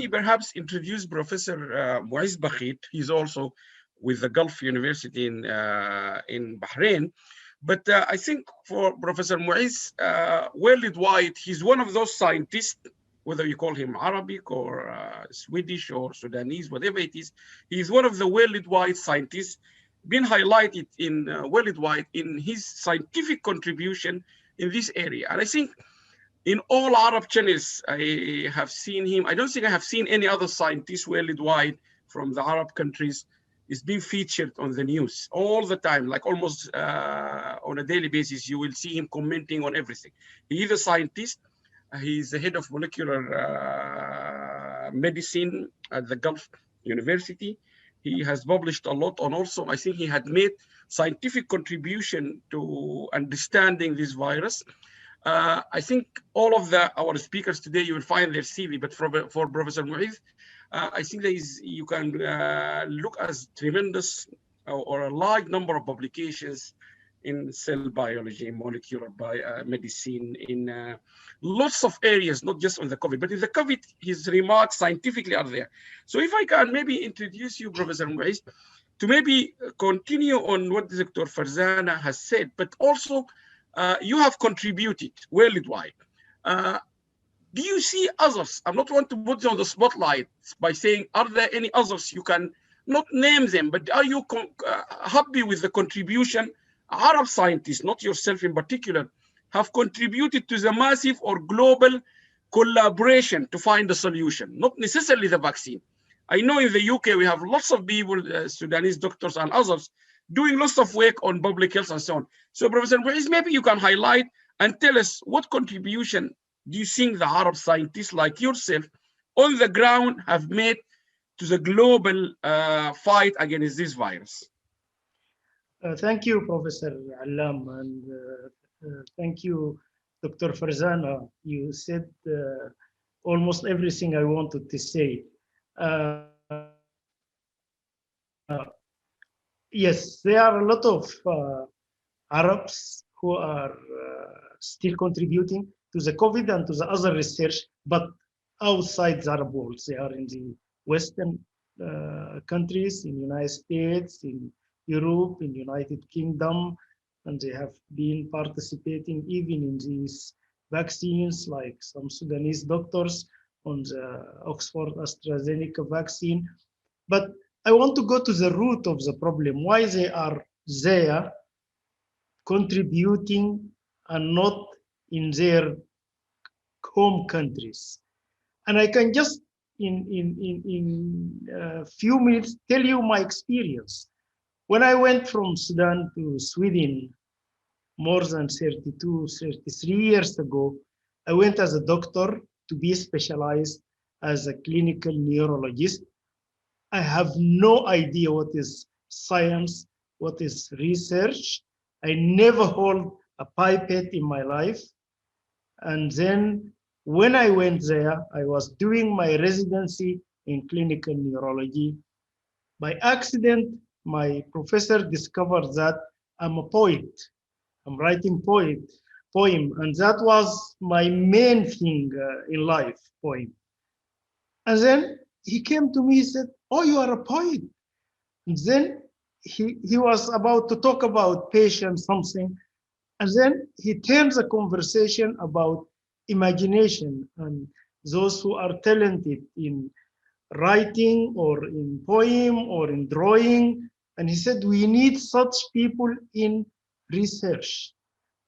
me perhaps introduce Professor Moiz Bakhiet. He's also with the Gulf University in Bahrain. But I think for Professor Moiz, worldwide, he's one of those scientists, whether you call him Arabic or Swedish or Sudanese, whatever it is, he's one of the worldwide scientists, been highlighted in worldwide in his scientific contribution in this area. And I think in all Arab channels, I have seen him. I don't think I have seen any other scientist worldwide from the Arab countries is being featured on the news all the time, like almost on a daily basis. You will see him commenting on everything. He is a scientist. He's the head of molecular medicine at the Gulf University. He has published a lot on also, I think he had made scientific contribution to understanding this virus. I think all of our speakers today, you will find their CV, but for Professor Moiz, I think you can look at tremendous or a large number of publications in cell biology, molecular medicine, in lots of areas, not just on the COVID, but in the COVID, his remarks scientifically are there. So if I can maybe introduce you, Professor Moiz, to maybe continue on what Dr. Farzana has said, but also you have contributed worldwide. Do you see others? I'm not want to put you on the spotlight by saying, are there any others? You can not name them, but are you happy with the contribution Arab scientists, not yourself in particular, have contributed to the massive or global collaboration to find a solution, not necessarily the vaccine? I know in the UK, we have lots of people, Sudanese doctors and others, doing lots of work on public health and so on. So Professor Moiz, maybe you can highlight and tell us what contribution do you think the Arab scientists like yourself on the ground have made to the global fight against this virus? Thank you, Professor Alam, and thank you, Dr. Farzana. You said almost everything I wanted to say. Yes, there are a lot of Arabs who are still contributing to the COVID and to the other research, but outside the Arab world. They are in the Western countries, in the United States, in Europe, in United Kingdom, and they have been participating even in these vaccines, like some Sudanese doctors on the Oxford AstraZeneca vaccine. But I want to go to the root of the problem, why they are there contributing and not in their home countries. And I can just in a few minutes tell you my experience. When I went from Sudan to Sweden more than 32, 33 years ago, I went as a doctor to be specialized as a clinical neurologist. I have no idea what is science, what is research. I never hold a pipette in my life. And then when I went there, I was doing my residency in clinical neurology. By accident, my professor discovered that I'm a poet. I'm writing poem, and that was my main thing in life, poem. And then he came to me, he said, "Oh, you are a poet." And then he was about to talk about patience, something, and then he turns the conversation about imagination and those who are talented in writing or in poem or in drawing. And he said, we need such people in research.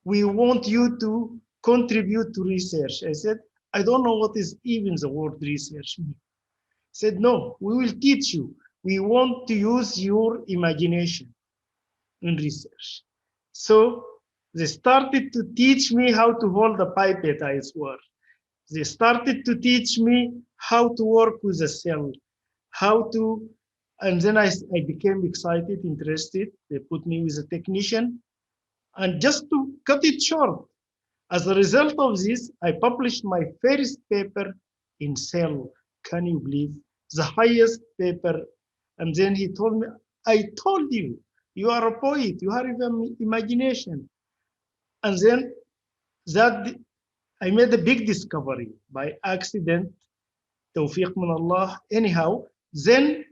We want you to contribute to research. I said, I don't know what is even the word research mean. He said, no, we will teach you. We want to use your imagination in research. So they started to teach me how to hold a pipette, I swear. They started to teach me how to work with a cell, how to, and then I became excited, interested. They put me with a technician. And just to cut it short, as a result of this, I published my first paper in Cell. Can you believe? The highest paper. And then he told me, I told you, you are a poet, you have imagination. And then that I made a big discovery by accident. توفيق من Allah. Anyhow, then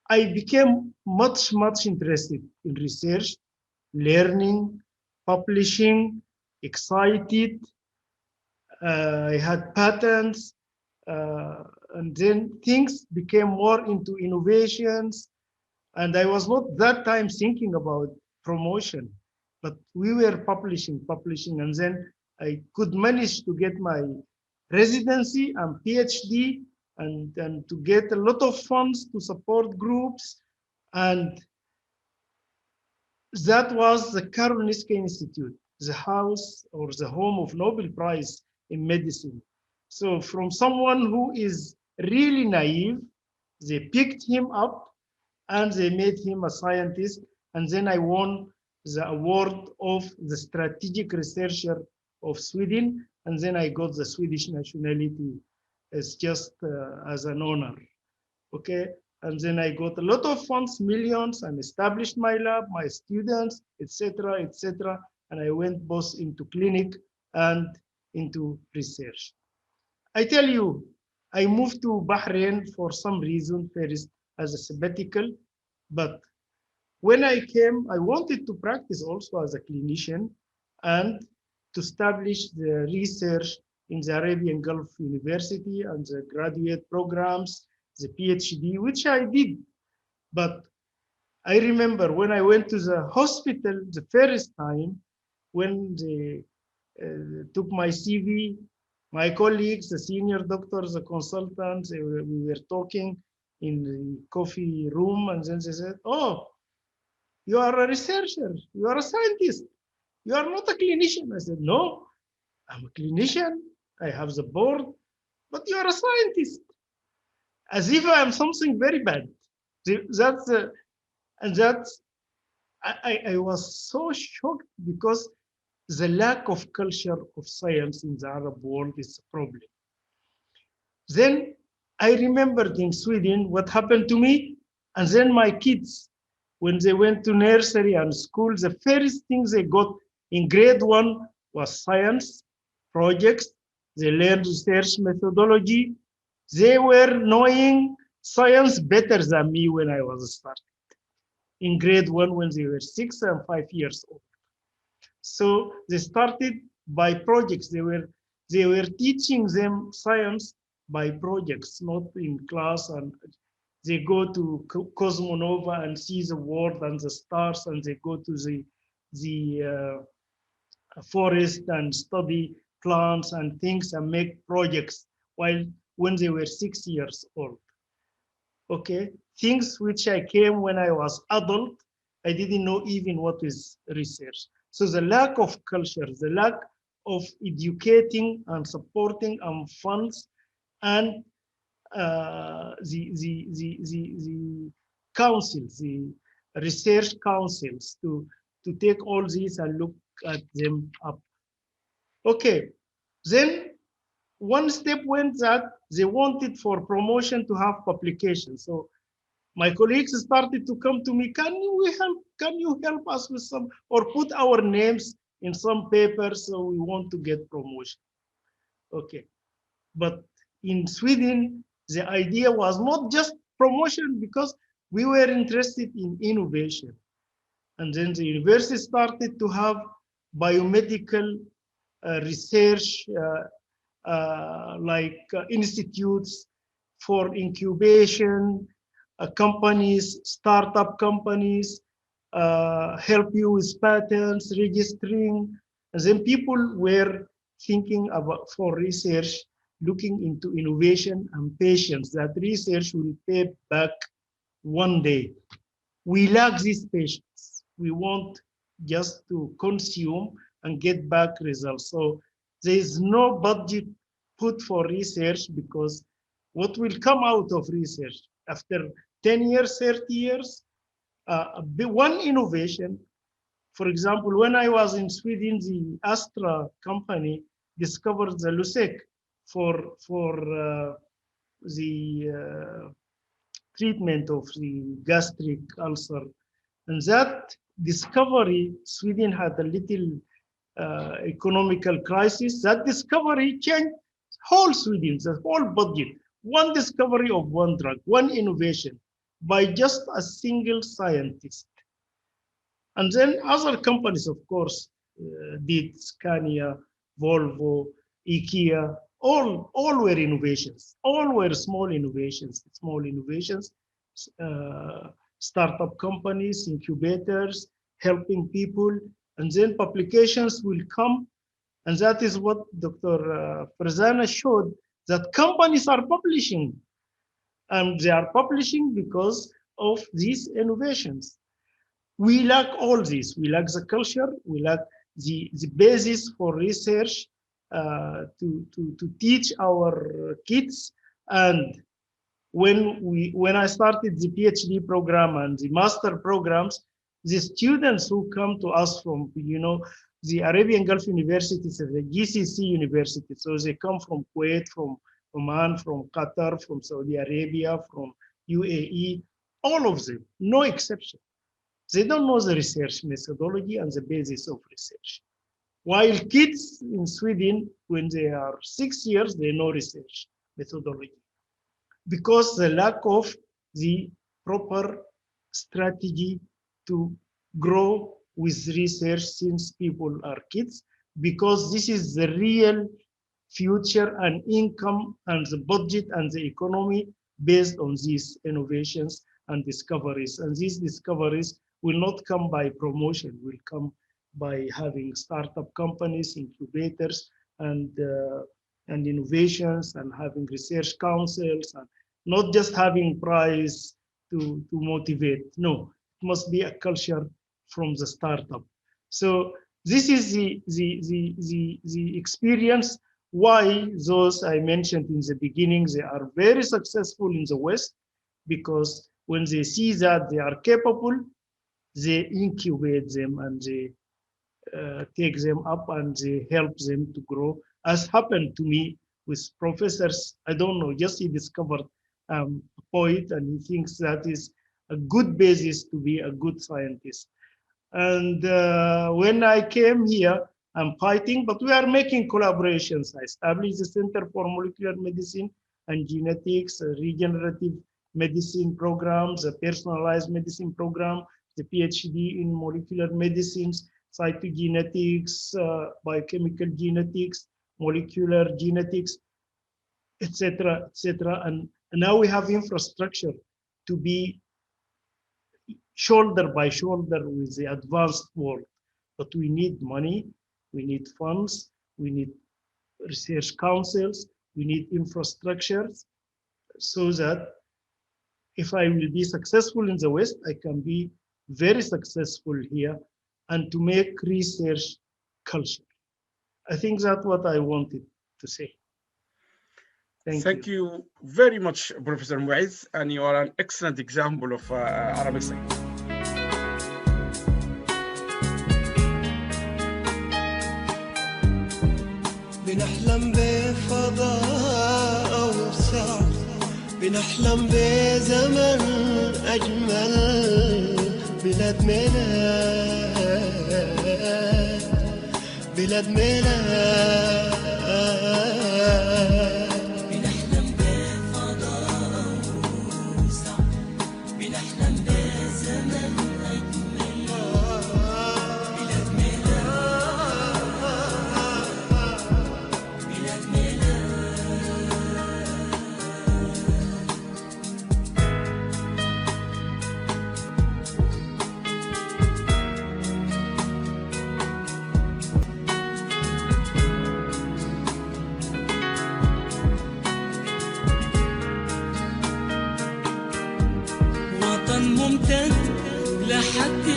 I became much interested in research, learning, publishing, excited. I had patents, and then things became more into innovations. And I was not that time thinking about promotion, but we were publishing, and then I could manage to get my residency and PhD, and to get a lot of funds to support groups. And that was the Karolinska Institute, the house or the home of Nobel Prize in medicine. So from someone who is really naive, they picked him up and they made him a scientist. And then I won the award of the strategic researcher of Sweden. And then I got the Swedish nationality as just as an honor. Okay. And then I got a lot of funds, millions, and established my lab, my students, etc., etc. And I went both into clinic and into research. I tell you, I moved to Bahrain for some reason, first as a sabbatical, but when I came, I wanted to practice also as a clinician and to establish the research in the Arabian Gulf University and the graduate programs, the PhD, which I did. But I remember when I went to the hospital the first time, when they took my CV, my colleagues, the senior doctors, the consultants, we were talking in the coffee room, and then they said, "Oh, you are a researcher, you are a scientist, you are not a clinician." I said, "No, I'm a clinician, I have the board, but you are a scientist." As if I am something very bad. That's and that's I was so shocked, because the lack of culture of science in the Arab world is a problem. Then I remembered in Sweden what happened to me, and then my kids, when they went to nursery and school, the first thing they got in grade 1 was science projects. They learned research methodology. They were knowing science better than me when I was starting in grade 1, when they were 6 and 5 years old. So they started by projects. They were teaching them science by projects, not in class. And they go to Cosmonova and see the world and the stars, and they go to the forest and study plants and things and make projects while when they were 6 years old. Okay, things which I came when I was adult, I didn't know even what is research. So the lack of culture, the lack of educating and supporting and funds, and the councils, the research councils to take all these and look at them up. Okay, then one step went that they wanted for promotion to have publications. So my colleagues started to come to me, can you help us with some, or put our names in some papers, so we want to get promotion. Okay, but in Sweden, the idea was not just promotion, because we were interested in innovation. And then the university started to have biomedical research institutes for incubation, companies, startup companies, help you with patents, registering. And then people were thinking about for research, looking into innovation and patience, that research will pay back one day. We lack this patience. We want just to consume and get back results. So there is no budget put for research, because what will come out of research after 10 years, 30 years, one innovation. For example, when I was in Sweden, the Astra company discovered the Lusec for the treatment of the gastric ulcer. And that discovery, Sweden had a little economical crisis. That discovery changed whole Sweden, the whole budget, one discovery of one drug, one innovation by just a single scientist. And then other companies, of course, did Scania, Volvo, IKEA, all were innovations, all were small innovations, startup companies, incubators, helping people, and then publications will come. And that is what Dr. Farzana showed, that companies are publishing. And they are publishing because of these innovations. We lack all this. We lack the culture. We lack the basis for research to teach our kids. And when I started the PhD program and the master programs, the students who come to us from, the Arabian Gulf universities, the GCC universities, so they come from Kuwait, from Oman, from Qatar, from Saudi Arabia, from UAE, all of them, no exception. They don't know the research methodology and the basis of research. While kids in Sweden, when they are 6 years, they know research methodology because the lack of the proper strategy to grow with research since people are kids, because this is the real future and income and the budget and the economy based on these innovations and discoveries. And these discoveries will not come by promotion, will come by having startup companies, incubators, and innovations, and having research councils, and not just having prize to motivate. No, it must be a culture from the startup. So this is the experience why those I mentioned in the beginning, they are very successful in the West, because when they see that they are capable, they incubate them and they take them up and they help them to grow, as happened to me with professors. I don't know, just he discovered a poet and he thinks that is a good basis to be a good scientist. And when I came here, I'm fighting, but we are making collaborations. I established the Center for Molecular Medicine and Genetics, regenerative medicine programs, a personalized medicine program, the PhD in molecular medicines, cytogenetics, biochemical genetics, molecular genetics, etc., etc. And now we have infrastructure to be shoulder by shoulder with the advanced world. But we need money, we need funds, we need research councils, we need infrastructures, so that if I will be successful in the West, I can be very successful here, and to make research culture. I think that's what I wanted to say. Thank you very much, Professor Moiz, and you are an excellent example of Arabic science. بنحلم بفضاء أوسع، بنحلم بزمن أجمل، بلاد ميلاد، بلاد ميلاد. بنحلم بفضاء أوسع، بنحلم بزمن أجمل، بلاد ميلاد، بلاد ممتد لحد